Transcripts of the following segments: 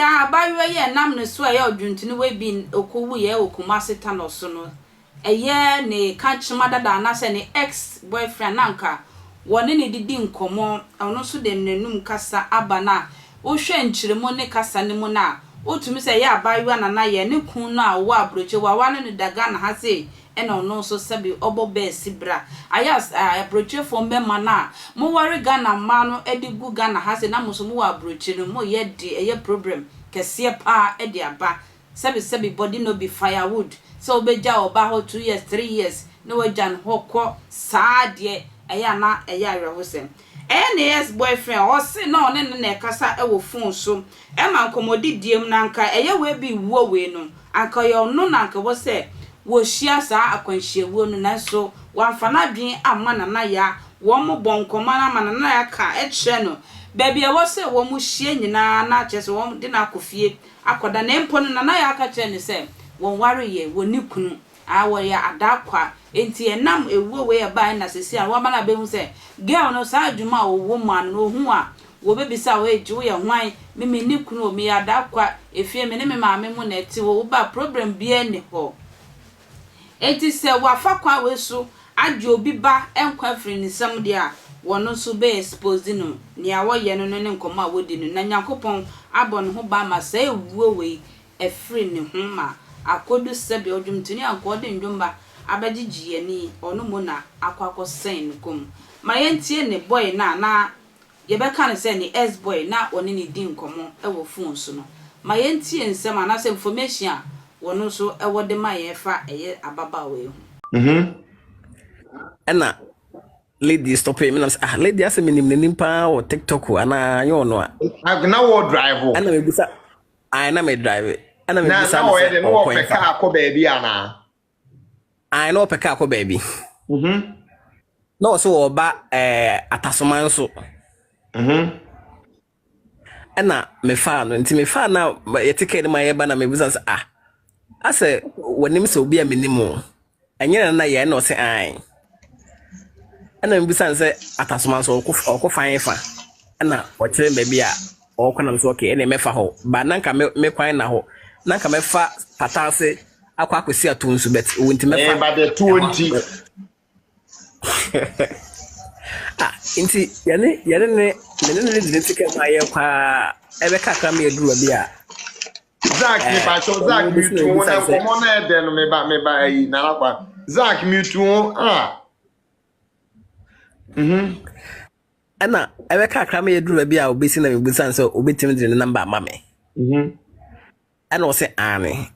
ya abayewa ye nam ne so ya odwuntini we bi okuwu ye okumaseta no so no eye ne ka chima dada na se ne ex boyfriend nanka woni ne didi nkomo ono so de nenum kasa abana wo hwe nchiremo ne kasa ne mu na otumi se ya abayewa na ye ne kun na wo abroche wa ne daga na ha se ena ono so sabi obo be sibra ayas abroche fo mbe mana mo ware Ghana ma no edigu Ghana ha se na mo so mo abroche no mo ye de eye problem kese pa e de aba sabi body no be firewood so obeja oba ho 2 years 3 years no wajan hokọ saade eya na eya rehosem ene yes boyfriend o se no ne na kasa e wo phone so e ma nkomodi diem na nka eye we bi wo we no anka yo no na nka wo se wo hia sa akwanhie wo no na so wamfana dwen amma na ya wo mo bonkoma na ma na ya ka e kire no baby e wo se wo mu hie nyina na chese wo de na akofie akoda na empo no na ya aka kire ne se won ware ye woni kunu awo ya adakwa enti enam ewo we ba na sesi a wo ba na be hu se girl no sa adwuma wo man no hu a wo be bisa we ji wo ye hwan mimi ni kunu o mi adakwa efie me ne me maame mu na eti wo ba problem bia ni ho enti se wo afa kwa we so adwe obi ba enkwa firi ni sam dia wono so be expose no ni awo ye no ne nkoma wodi no na Nyankopon abon ho ba ma se ewuo we efiri ni ho ma akodu sebe odwumtuni ankode ndwomba abagigie ni ono mo na akwakọ sen kom ma yentie ne boy na ye be kan se ne ex boy na oni ne din komo e wo phone so no ma yentie nsem ana se information a wono so e wode ma ye fa eye ababa we hu ana lady stop me na lady ase minim nim pa o TikTok ana yo no a na wo drive ana me bisa na me drive ana me bisa na wo ye de no peka akọ baby ana I know peka akọ baby no so oba atasoman so ana me fa no nti me fa na yetike ma ye ba na me bisa ase wonim se obi a menimu enye na ye na o se ana me bisa se atasoman so okọ fan fa ana o kire baby a o kọ na so okay ene me fa ho ba na nka me kwan na ho na nka me fa patase akwa akwesi atunsu bet wonti me fa ba de 20 inti yane ne ticket ma ye kwa ebe kakra me eduru bi a Zach mi pa cho Zach mi tu na komo na de no me ba yi na la kwa Zach mi tu ana ebe kakra me eduru bi a obesi na me busan so obetim de number ma me ana o se ane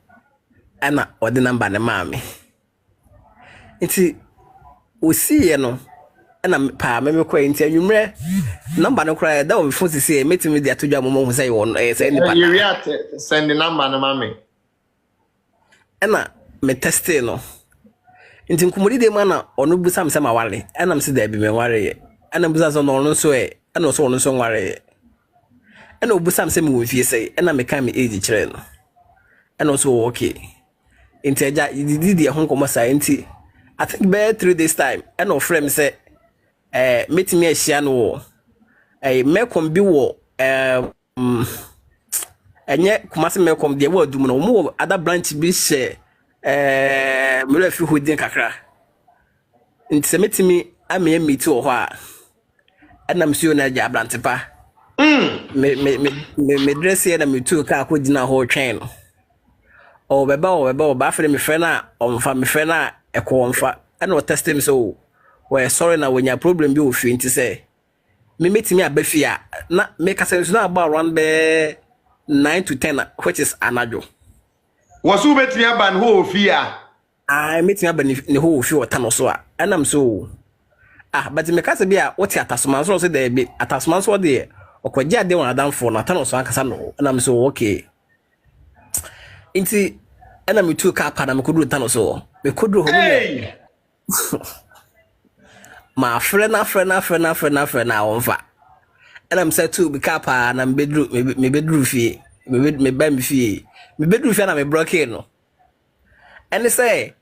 ana o de number na ma me inti osi ye no ana pa me kwa inti anwumre number no kra da o phone sisi metimi dia to dwa mo say won say ni pa you react send the number na ma me ana me test no inti nkumuri de ma na onu busam se ma ware ana mse da bi me ware ye ana busa so no no so ana so no so ware ye ana obusam se me wo fie sei ana me kan me age kire no ana so okay inti aja didi ho komo sa inti I think by 3 days time and no frame say meeting me ahia no mekom bi wo enye kumase mekom de wo adum no mo other branch bi she me refi hodin kakra nti se meeting me ame meet wo ho a enam sio na ja branch pa me dress here na me tu ka ko dina ho twen no o beba ba fere me fe na o mfa me fe na ekonfa ana o test him so we sorry na when your problem bi o fi nti say me metimi abafia na make sense na about around be 9 to 10 which is anajo wasu betimi aba ne ho ofi a metimi aba ne ho ofi o tano so a anam so but me kase bi a what atasoma so say there be atasoma so de okwaji ade won adam for na tano so akasa no anam so okay inti ana me tu ka pa na me koduru tano so me koduru ho me ma frɛ na wonfa ana me say tu bi ka pa na me beduru fie me ba me fie me beduru fie na me broke no and say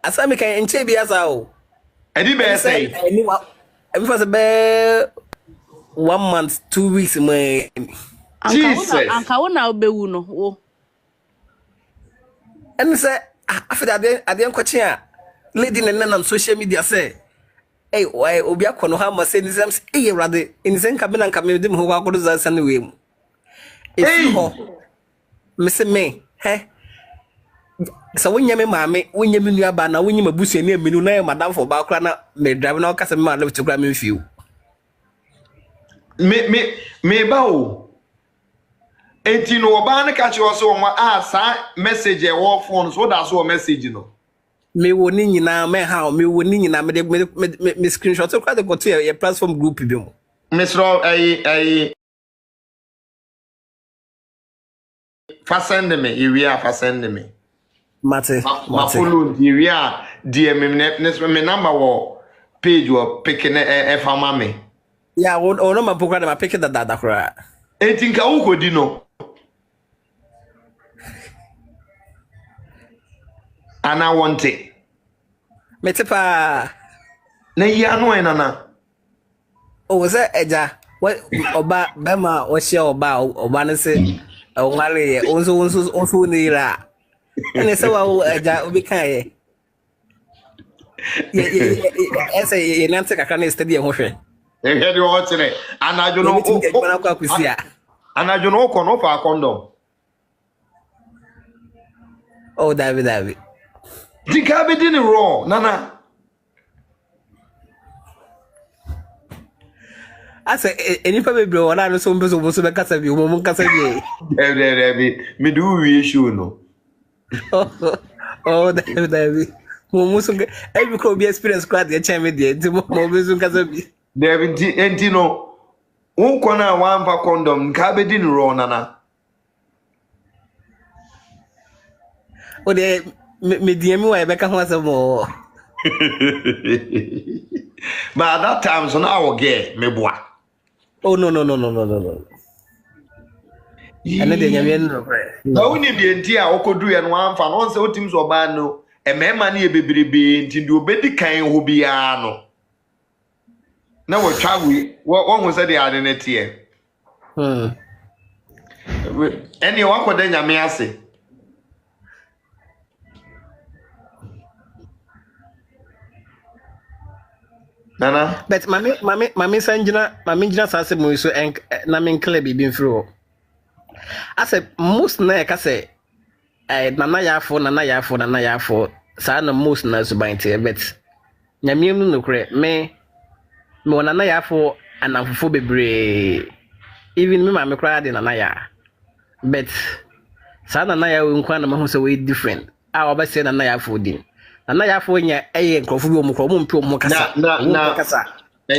asa me kan enche bi asa o edi be say eni wa e be 1 month 2 weeks me Jesus. Anka wona obewu no wo. And say, after I didn't catch here. Lady and on social media say, hey, why Obia Konohama say this? Hey, rather, in the same cabin and come with them who are good as anyway. If you Miss May, hey. So when you mammy, when you mean your banner, when you bush near me, madame for Balcrana, may drive no customer live to grab with you. Me bow. 18 no ban catch you also on message a war phone, so that's what message you know. Me woni na me how me woni na me screenshot so kwade go to your platform group bi mo. Miss Rob send me, you send me. Mate. Ma follow you DM me number wo page wo picking e fama me. Yeah, no ma program ma pick that data kra. 18 ka wo kodi no. And I want it. Metepa. Na ya no na. O se eja. What oba bema o share oba ne se o ngale onso ni ra. Ene se wa eja obi kan ye. Ese ye nante kakra na study ho hwe. E head wo tere. Anajo no Anajo no ko fa condom. Oh, David. Dika be din raw, nana. Asa enipa bebre wona no so mbeso bo so be kasa bi mo kasa bi. Be me do we show no. Oh, David. Mo so e bi ko bi experience kwad e chen me de nti mo beso kasa bi. David enti no. Won ko na wan pa condom ka be din raw nana. O de me DM wa e be ka ho asemo. But at that time so now get me boa. Oh no. And then you know, no we need the entire okodu e no amfa no se otim so ba no e mema na e bebrebe nti ndi obedi kan ho bia no na wo twawe wo hu se de ade ne tie eni wa ko de nyame ase Nana but mami sanjina sase mo so na men club bi mfiro. I said most na ka say nana yafo sa na most na so bante but nyame mu no kre me nana yafo anamfofo bebre even me mami kra de nana ya but sa nana ya nkwa na mahu say we different a obese nana yafo din nana yafo nya nkrofo bi omkro mo mpe mo kasa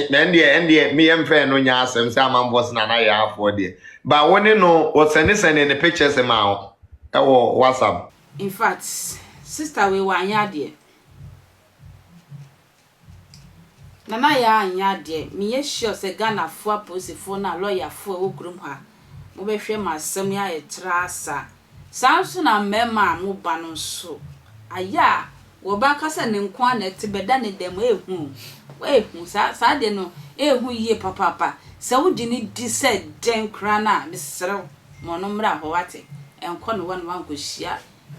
na ndie me yemfe no nya asem say amambos nana yafo de ba woni no o send the pictures ma o e wo WhatsApp. In fact, sister we wanya de nana ya anya de me ye sure say Ghana fo aposifo na lawyer fo wo kurum ha mo be hwe masem ya etrasa sanso na mema mo ba no so aya wo ba kasa ne nkwa na tibeda ne dem ehu sa de no ehu yie papa se wo di ni di se den kra na mesrew mo no mra ho wate enko no won wan ko hia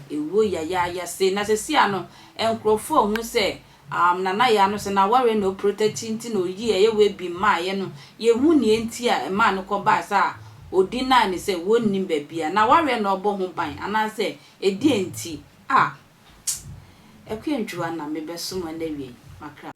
ewo ya se na se sia no enkrofo hu se nana ya no se na ware no protecting ti no yi ye we bi ma ye no ye hu ni enti a ma no ko ba sa odi na ni se wonni ba bia na ware no obo ho ban ana se edi enti ekwe ntwa na me beso mo na wie makra